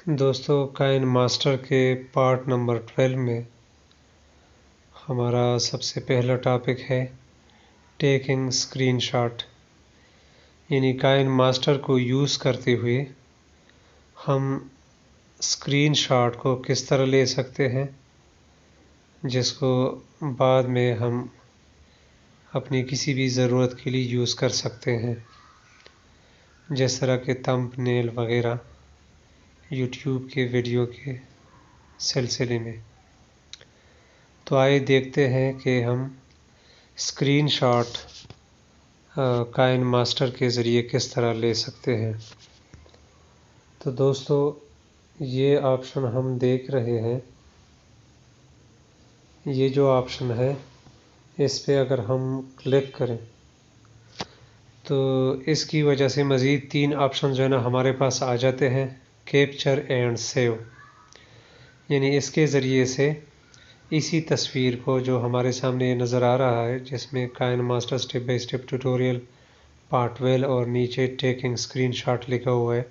دوستو کائن ماسٹر کے پارٹ نمبر 12 میں ہمارا سب سے پہلا ٹاپک ہے ٹیکنگ اسکرین شاٹ، یعنی کائن ماسٹر کو یوز کرتے ہوئے ہم اسکرین شاٹ کو کس طرح لے سکتے ہیں، جس کو بعد میں ہم اپنی کسی بھی ضرورت کے لیے یوز کر سکتے ہیں، جس طرح کہ تھمب نیل وغیرہ یوٹیوب کے ویڈیو کے سلسلے میں۔ تو آئے دیکھتے ہیں کہ ہم اسکرین شاٹ کائن ماسٹر کے ذریعے کس طرح لے سکتے ہیں۔ تو دوستو یہ آپشن ہم دیکھ رہے ہیں، یہ جو آپشن ہے اس پہ اگر ہم کلک کریں تو اس کی وجہ سے مزید 3 آپشن جو ہے نا ہمارے پاس آ جاتے ہیں، کیپچر اینڈ سیو، یعنی اس کے ذریعے سے اسی تصویر کو جو ہمارے سامنے نظر آ رہا ہے، جس میں کائن master step by step tutorial part 12 اور نیچے ٹیکنگ اسکرین شاٹ لکھا ہوا ہے،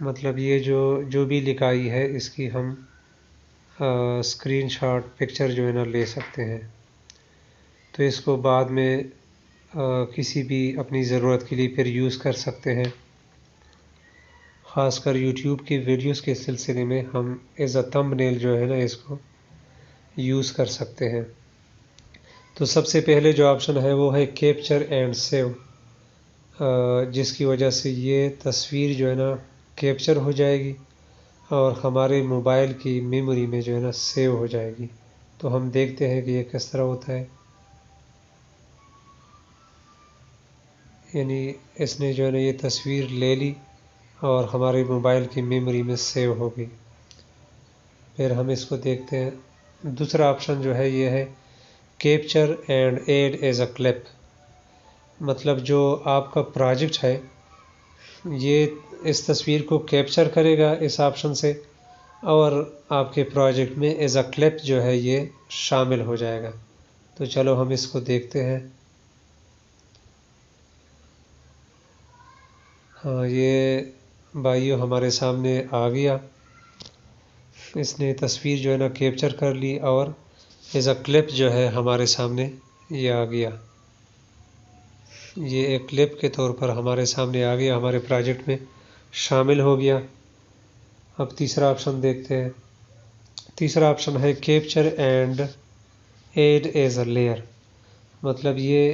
مطلب یہ جو بھی لکھائی ہے اس کی ہم اسکرین شاٹ پکچر جو ہے نا لے سکتے ہیں۔ تو اس کو بعد میں کسی بھی اپنی ضرورت کے لیے پھر یوز کر سکتے ہیں، خاص کر یوٹیوب کی ویڈیوز کے سلسلے میں ہم ایز اے تھمب نیل جو ہے نا اس کو یوز کر سکتے ہیں۔ تو سب سے پہلے جو آپشن ہے وہ ہے کیپچر اینڈ سیو، جس کی وجہ سے یہ تصویر جو ہے نا کیپچر ہو جائے گی اور ہمارے موبائل کی میموری میں جو ہے نا سیو ہو جائے گی۔ تو ہم دیکھتے ہیں کہ یہ کس طرح ہوتا ہے، یعنی اس نے جو ہے نا یہ تصویر لے لی اور ہمارے موبائل کی میموری میں سیو ہو گئی۔ پھر ہم اس کو دیکھتے ہیں، دوسرا آپشن جو ہے یہ ہے capture and add as a clip, مطلب جو آپ کا پروجیکٹ ہے یہ اس تصویر کو کیپچر کرے گا اس آپشن سے، اور آپ کے پروجیکٹ میں ایز اے کلپ جو ہے یہ شامل ہو جائے گا۔ تو چلو ہم اس کو دیکھتے ہیں۔ ہاں، یہ بھائیو ہمارے سامنے آ گیا، اس نے تصویر جو ہے نا کیپچر کر لی اور ایز اے کلپ جو ہے ہمارے سامنے یہ آ گیا، یہ ایک کلپ کے طور پر ہمارے سامنے آ گیا، ہمارے پروجیکٹ میں شامل ہو گیا۔ اب تیسرا آپشن دیکھتے ہیں۔ تیسرا آپشن ہے capture and add as a layer, مطلب یہ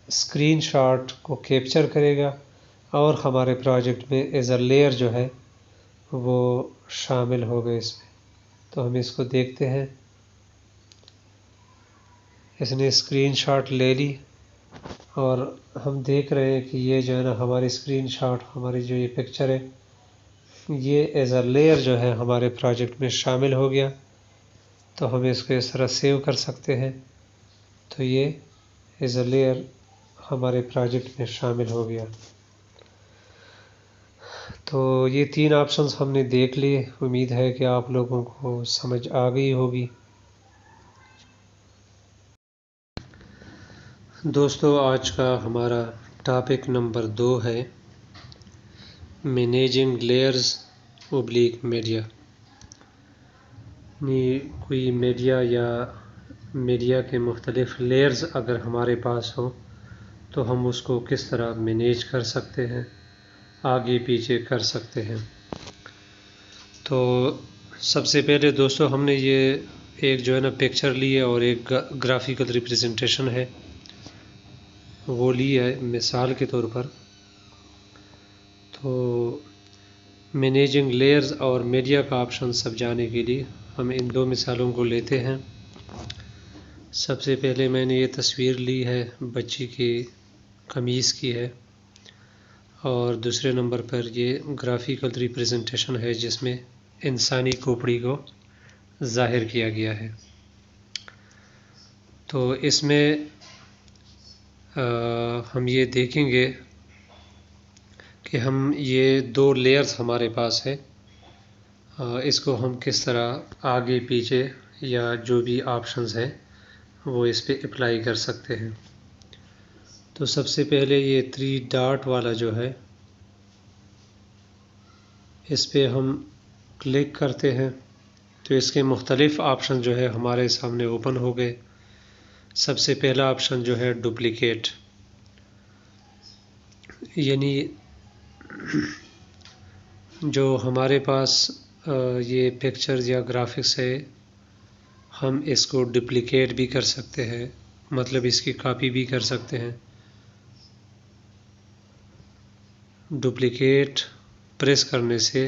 اسکرین شاٹ کو کیپچر کرے گا اور ہمارے پروجیکٹ میں ایز اے لیئر جو ہے وہ شامل ہو گئے اس میں۔ تو ہم اس کو دیکھتے ہیں، اس نے اسکرین شاٹ لے لی اور ہم دیکھ رہے ہیں کہ یہ جو ہے نا ہماری اسکرین شاٹ، ہماری جو یہ پکچر ہے یہ ایز اے لیئر جو ہے ہمارے پروجیکٹ میں شامل ہو گیا۔ تو ہم اس کو اس طرح سیو کر سکتے ہیں، تو یہ ایز اے لیئر ہمارے پروجیکٹ میں شامل ہو گیا۔ تو یہ 3 آپشنز ہم نے دیکھ لیے، امید ہے کہ آپ لوگوں کو سمجھ آ گئی ہوگی۔ دوستو آج کا ہمارا ٹاپک نمبر 2 ہے مینیجنگ لیئرز اوبلیک میڈیا، کوئی میڈیا یا میڈیا کے مختلف لیئرز اگر ہمارے پاس ہو تو ہم اس کو کس طرح مینیج کر سکتے ہیں، آگے پیچھے کر سکتے ہیں۔ تو سب سے پہلے دوستو ہم نے یہ ایک جو ہے نا پکچر لی ہے اور ایک گرافیکل ریپریزنٹیشن ہے وہ لی ہے مثال کے طور پر۔ تو مینیجنگ لیئرز اور میڈیا کا آپشن سمجھانے کے لیے ہم ان 2 مثالوں کو لیتے ہیں۔ سب سے پہلے میں نے یہ تصویر لی ہے بچی کی قمیص کی ہے، اور دوسرے نمبر پر یہ گرافیکل ریپریزنٹیشن ہے جس میں انسانی کھوپڑی کو ظاہر کیا گیا ہے۔ تو اس میں ہم یہ دیکھیں گے کہ ہم یہ 2 لیئرز ہمارے پاس ہے، اس کو ہم کس طرح آگے پیچھے یا جو بھی آپشنز ہیں وہ اس پہ اپلائی کر سکتے ہیں۔ تو سب سے پہلے یہ 3 ڈاٹ والا جو ہے اس پہ ہم کلک کرتے ہیں تو اس کے مختلف آپشن جو ہے ہمارے سامنے اوپن ہو گئے۔ سب سے پہلا آپشن جو ہے ڈپلیکیٹ، یعنی جو ہمارے پاس یہ پکچرز یا گرافکس ہے ہم اس کو ڈپلیکیٹ بھی کر سکتے ہیں، مطلب اس کی کاپی بھی کر سکتے ہیں۔ ڈپلیکیٹ پریس کرنے سے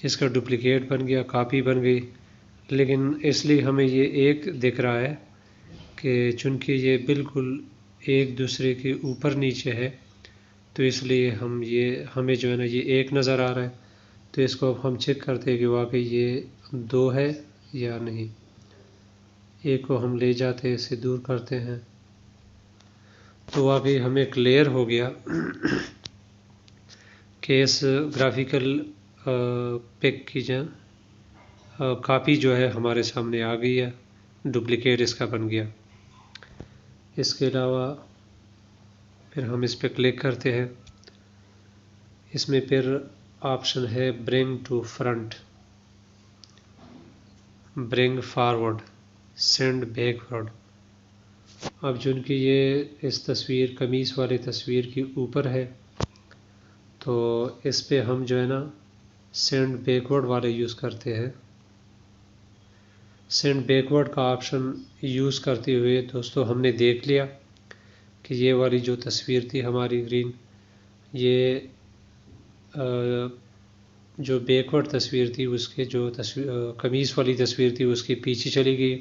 اس کا ڈپلیکیٹ بن گیا، کاپی بن گئی، لیکن اس لیے ہمیں یہ ایک دکھ رہا ہے کہ چونکہ یہ بالکل ایک دوسرے کے اوپر نیچے ہے تو اس لیے ہمیں جو ہے نا یہ ایک نظر آ رہا ہے، تو اس کو اب ہم چیک کرتے ہیں کہ واقعی یہ دو ہے یا نہیں۔ ایک کو ہم لے جاتے ہیں، اسے دور کرتے ہیں تو واقعی ہمیں کلیئر ہو گیا کہ اس گرافیکل پک کی کاپی جو ہے ہمارے سامنے آ گئی ہے، ڈپلیکیٹ اس کا بن گیا۔ اس کے علاوہ پھر ہم اس پہ کلک کرتے ہیں، اس میں پھر آپشن ہے bring to front, bring forward, send backward. اب چونکہ یہ اس تصویر قمیص والی تصویر کے اوپر ہے تو اس پہ ہم جو ہے نا سینڈ بیکورڈ والے یوز کرتے ہیں۔ سینڈ بیکورڈ کا آپشن یوز کرتے ہوئے دوستو ہم نے دیکھ لیا کہ یہ والی جو تصویر تھی ہماری گرین، یہ جو بیکورڈ تصویر تھی اس کے جو قمیص والی تصویر تھی اس کے پیچھے چلی گئی۔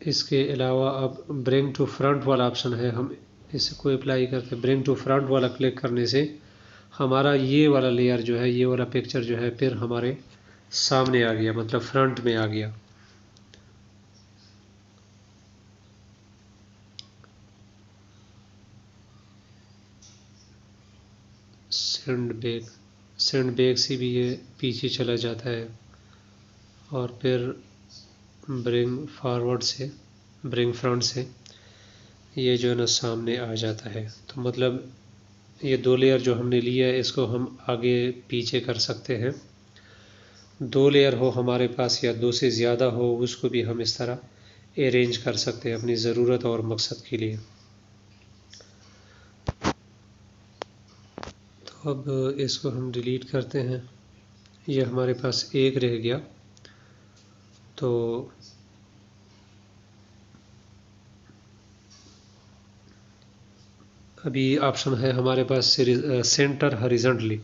اس کے علاوہ اب برنگ ٹو فرنٹ والا آپشن ہے، ہم اس کو اپلائی کرتے ہیں۔ برنگ ٹو فرنٹ والا کلک کرنے سے ہمارا یہ والا لیئر جو ہے، یہ والا پکچر جو ہے پھر ہمارے سامنے آ گیا، مطلب فرنٹ میں آ گیا۔ سینڈ بیک سے بھی یہ پیچھے چلا جاتا ہے اور پھر برنگ فارورڈ سے، برنگ فرنٹ سے یہ جو ہے نا سامنے آ جاتا ہے۔ تو مطلب یہ دو لیئر جو ہم نے لیا ہے اس کو ہم آگے پیچھے کر سکتے ہیں۔ دو لیئر ہو ہمارے پاس یا دو سے زیادہ ہو اس کو بھی ہم اس طرح ارینج کر سکتے ہیں اپنی ضرورت اور مقصد کے لیے۔ تو اب اس کو ہم ڈیلیٹ کرتے ہیں، یہ ہمارے پاس ایک رہ گیا۔ تو ابھی آپشن ہے ہمارے پاس سینٹر ہریزنٹلی،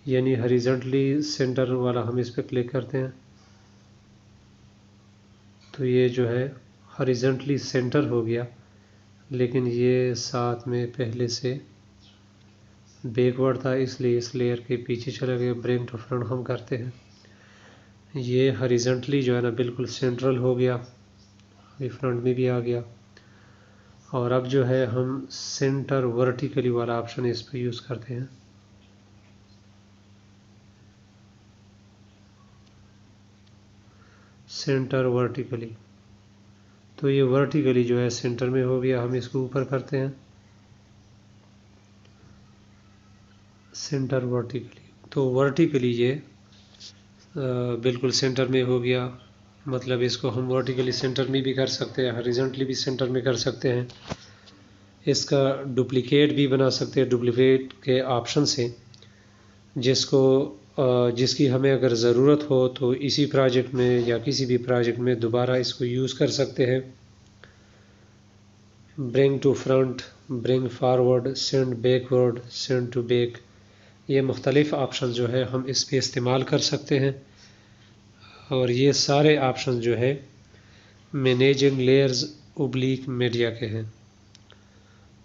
یعنی ہریزنٹلی سینٹر والا ہم اس پہ کلک کرتے ہیں تو یہ جو ہے ہریزنٹلی سینٹر ہو گیا، لیکن یہ ساتھ میں پہلے سے بیکورڈ تھا اس لیے اس لیئر کے پیچھے چلا گیا۔ برنگ ٹو فرنٹ ہم کرتے ہیں، یہ ہریزنٹلی جو ہے نا بالکل سینٹرل ہو گیا، ابھی فرنٹ میں بھی آ گیا۔ اور اب جو ہے ہم سینٹر ورٹیکلی والا آپشن اس پہ یوز کرتے ہیں۔ سینٹر ورٹیکلی، تو یہ ورٹیکلی جو ہے سینٹر میں ہو گیا، ہم اس کو اوپر کرتے ہیں سینٹر ورٹیکلی، تو ورٹیکلی یہ بالکل سینٹر میں ہو گیا۔ مطلب اس کو ہم ورٹیکلی سینٹر میں بھی کر سکتے ہیں، ہریزنٹلی بھی سینٹر میں کر سکتے ہیں۔ اس کا ڈپلیکیٹ بھی بنا سکتے ہیں ڈپلیکیٹ کے آپشن سے، جس کی ہمیں اگر ضرورت ہو تو اسی پروجیکٹ میں یا کسی بھی پروجیکٹ میں دوبارہ اس کو یوز کر سکتے ہیں۔ Bring to front, bring forward, send backward, send to back, یہ مختلف آپشن جو ہے ہم اس پہ استعمال کر سکتے ہیں، اور یہ سارے آپشن جو ہے مینیجنگ لیئرز اوبلیک میڈیا کے ہیں۔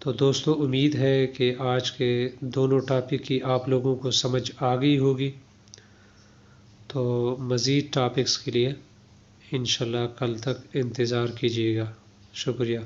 تو دوستو امید ہے کہ آج کے دونوں ٹاپک کی آپ لوگوں کو سمجھ آ گئی ہوگی، تو مزید ٹاپکس کے لیے انشاءاللہ کل تک انتظار کیجیے گا۔ شکریہ۔